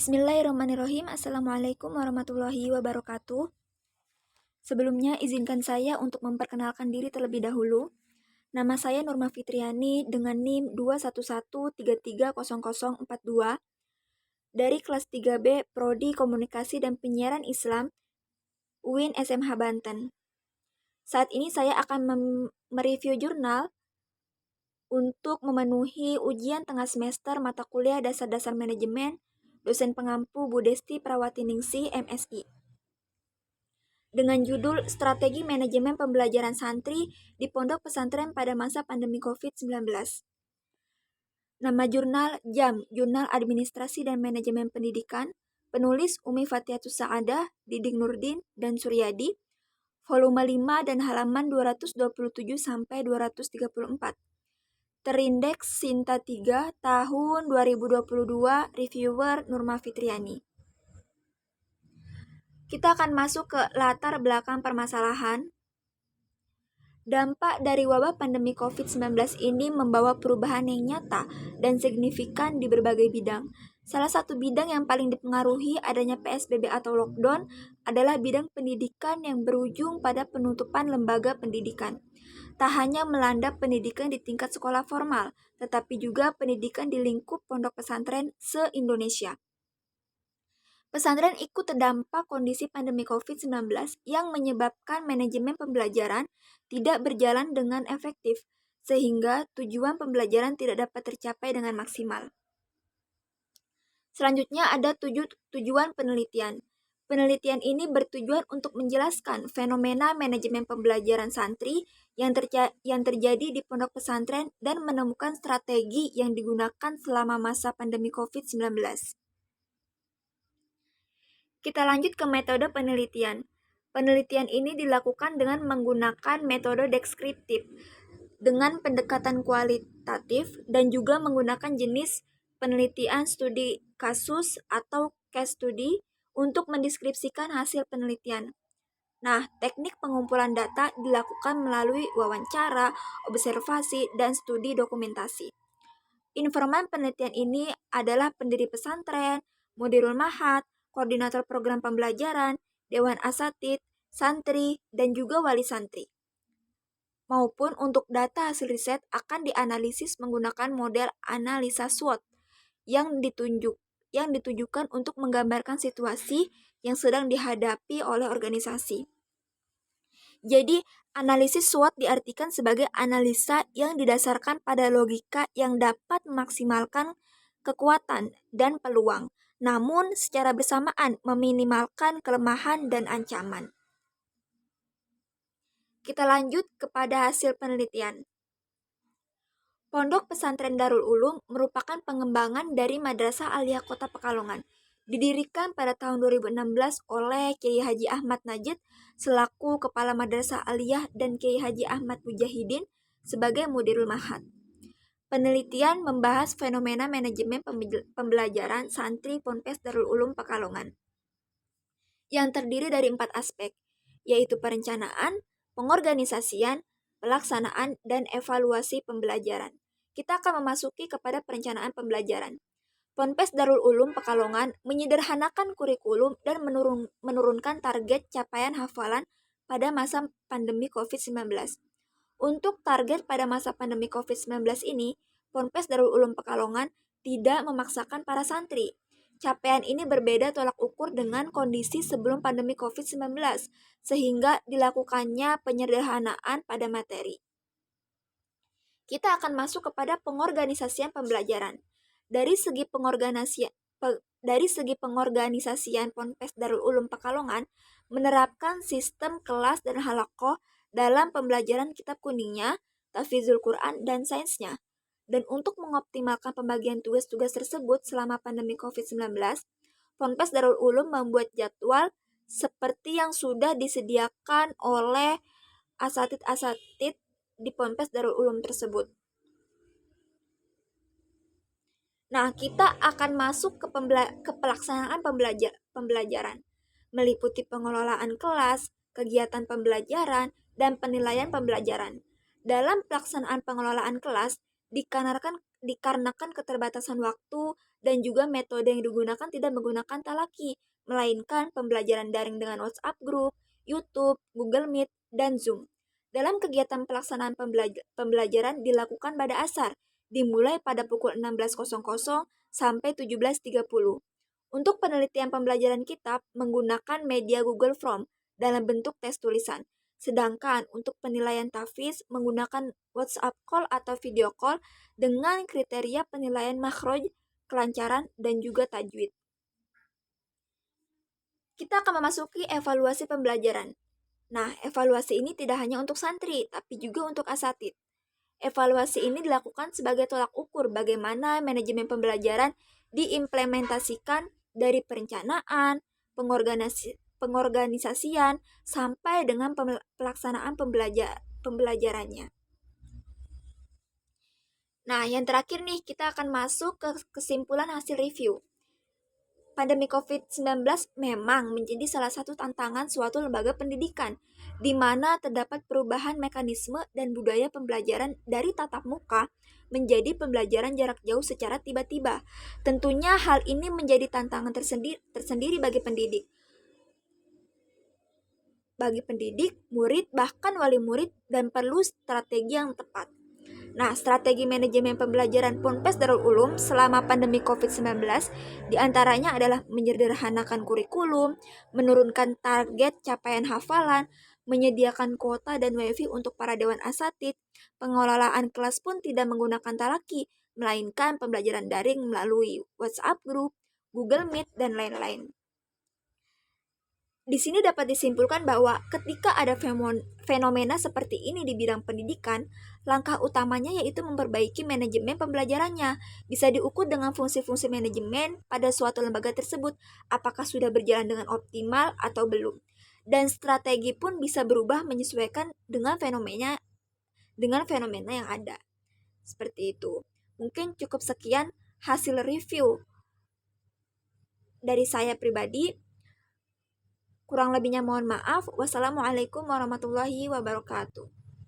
Bismillahirrahmanirrahim. Assalamualaikum warahmatullahi wabarakatuh. Sebelumnya izinkan saya untuk memperkenalkan diri terlebih dahulu. Nama saya Nurma Fitriani dengan NIM 211330042 dari kelas 3B Prodi Komunikasi dan Penyiaran Islam UIN SMH Banten. Saat ini saya akan mereview jurnal untuk memenuhi ujian tengah semester mata kuliah Dasar-Dasar Manajemen dosen pengampu Bu Desti Prawati Ningsih, MSI. Dengan judul Strategi Manajemen Pembelajaran Santri di Pondok Pesantren pada Masa Pandemi COVID-19. Nama jurnal JAM, Jurnal Administrasi dan Manajemen Pendidikan, penulis Umi Fatihatus Sa'adah, Diding Nurdin, dan Suryadi, volume 5 dan halaman 227-234. Terindeks Sinta 3 tahun 2022, reviewer Nurma Fitriani. Kita akan masuk ke latar belakang permasalahan. Dampak dari wabah pandemi COVID-19 ini membawa perubahan yang nyata dan signifikan di berbagai bidang. Salah satu bidang yang paling dipengaruhi adanya PSBB atau lockdown adalah bidang pendidikan yang berujung pada penutupan lembaga pendidikan. Tak hanya melanda pendidikan di tingkat sekolah formal, tetapi juga pendidikan di lingkup pondok pesantren se-Indonesia. Pesantren ikut terdampak kondisi pandemi COVID-19 yang menyebabkan manajemen pembelajaran tidak berjalan dengan efektif, sehingga tujuan pembelajaran tidak dapat tercapai dengan maksimal. Selanjutnya ada tujuan penelitian. Penelitian ini bertujuan untuk menjelaskan fenomena manajemen pembelajaran santri yang terjadi di pondok pesantren dan menemukan strategi yang digunakan selama masa pandemi COVID-19. Kita lanjut ke metode penelitian. Penelitian ini dilakukan dengan menggunakan metode deskriptif dengan pendekatan kualitatif dan juga menggunakan jenis penelitian studi kasus atau case study untuk mendeskripsikan hasil penelitian. Nah, teknik pengumpulan data dilakukan melalui wawancara, observasi, dan studi dokumentasi. Informan penelitian ini adalah pendiri pesantren, mudirul ma'had, koordinator program pembelajaran, dewan asatidz, santri, dan juga wali santri. Maupun untuk data hasil riset akan dianalisis menggunakan model analisa SWOT yang ditujukan untuk menggambarkan situasi yang sedang dihadapi oleh organisasi. Jadi, analisis SWOT diartikan sebagai analisa yang didasarkan pada logika yang dapat memaksimalkan kekuatan dan peluang, namun secara bersamaan meminimalkan kelemahan dan ancaman. Kita lanjut kepada hasil penelitian. Pondok Pesantren Darul Ulum merupakan pengembangan dari Madrasah Aliyah Kota Pekalongan. Didirikan pada tahun 2016 oleh Kiai Haji Ahmad Najid selaku Kepala Madrasah Aliyah dan Kiai Haji Ahmad Mujahidin sebagai Mudirul Ma'had. Penelitian membahas fenomena manajemen pembelajaran santri Ponpes Darul Ulum Pekalongan yang terdiri dari 4 aspek, yaitu perencanaan, pengorganisasian, pelaksanaan, dan evaluasi pembelajaran. Kita akan memasuki kepada perencanaan pembelajaran. Ponpes Darul Ulum Pekalongan menyederhanakan kurikulum dan menurunkan target capaian hafalan pada masa pandemi COVID-19. Untuk target pada masa pandemi COVID-19 ini, Ponpes Darul Ulum Pekalongan tidak memaksakan para santri. Capaian ini berbeda tolak ukur dengan kondisi sebelum pandemi COVID-19, sehingga dilakukannya penyederhanaan pada materi. Kita akan masuk kepada pengorganisasian pembelajaran. Dari segi pengorganisasian Ponpes Darul Ulum Pekalongan menerapkan sistem kelas dan halaqah dalam pembelajaran kitab kuningnya, tahfizul Quran, dan sainsnya. Dan untuk mengoptimalkan pembagian tugas-tugas tersebut selama pandemi COVID-19, Ponpes Darul Ulum membuat jadwal seperti yang sudah disediakan oleh asatidz di Ponpes Darul Ulum tersebut. Nah, kita akan masuk ke pelaksanaan pembelajaran, meliputi pengelolaan kelas, kegiatan pembelajaran, dan penilaian pembelajaran. Dalam pelaksanaan pengelolaan kelas, dikarenakan keterbatasan waktu dan juga metode yang digunakan tidak menggunakan talaki, melainkan pembelajaran daring dengan WhatsApp Group, YouTube, Google Meet, dan Zoom. Dalam kegiatan pelaksanaan pembelajaran dilakukan pada asar, dimulai pada pukul 16.00 sampai 17.30. Untuk penelitian pembelajaran kitab menggunakan media Google Form dalam bentuk tes tulisan. Sedangkan untuk penilaian tahfiz menggunakan WhatsApp call atau video call dengan kriteria penilaian makhraj, kelancaran, dan juga tajwid. Kita akan memasuki evaluasi pembelajaran. Nah, evaluasi ini tidak hanya untuk santri, tapi juga untuk asatid. Evaluasi ini dilakukan sebagai tolak ukur bagaimana manajemen pembelajaran diimplementasikan dari perencanaan, pengorganisasian, sampai dengan pelaksanaan pembelajarannya. Nah, yang terakhir nih, kita akan masuk ke kesimpulan hasil review. Pandemi COVID-19 memang menjadi salah satu tantangan suatu lembaga pendidikan, di mana terdapat perubahan mekanisme dan budaya pembelajaran dari tatap muka menjadi pembelajaran jarak jauh secara tiba-tiba. Tentunya hal ini menjadi tantangan tersendiri bagi pendidik, murid, bahkan wali murid, dan perlu strategi yang tepat. Nah, strategi manajemen pembelajaran Ponpes Darul Ulum selama pandemi COVID-19 diantaranya adalah menyederhanakan kurikulum, menurunkan target capaian hafalan, menyediakan kuota dan wifi untuk para dewan asatid, pengelolaan kelas pun tidak menggunakan talaki, melainkan pembelajaran daring melalui WhatsApp Group, Google Meet, dan lain-lain. Di sini dapat disimpulkan bahwa ketika ada fenomena seperti ini di bidang pendidikan, langkah utamanya yaitu memperbaiki manajemen pembelajarannya. Bisa diukur dengan fungsi-fungsi manajemen pada suatu lembaga tersebut, apakah sudah berjalan dengan optimal atau belum. Dan strategi pun bisa berubah menyesuaikan dengan fenomena yang ada. Seperti itu. Mungkin cukup sekian hasil review dari saya pribadi. Kurang lebihnya mohon maaf. Wassalamualaikum warahmatullahi wabarakatuh.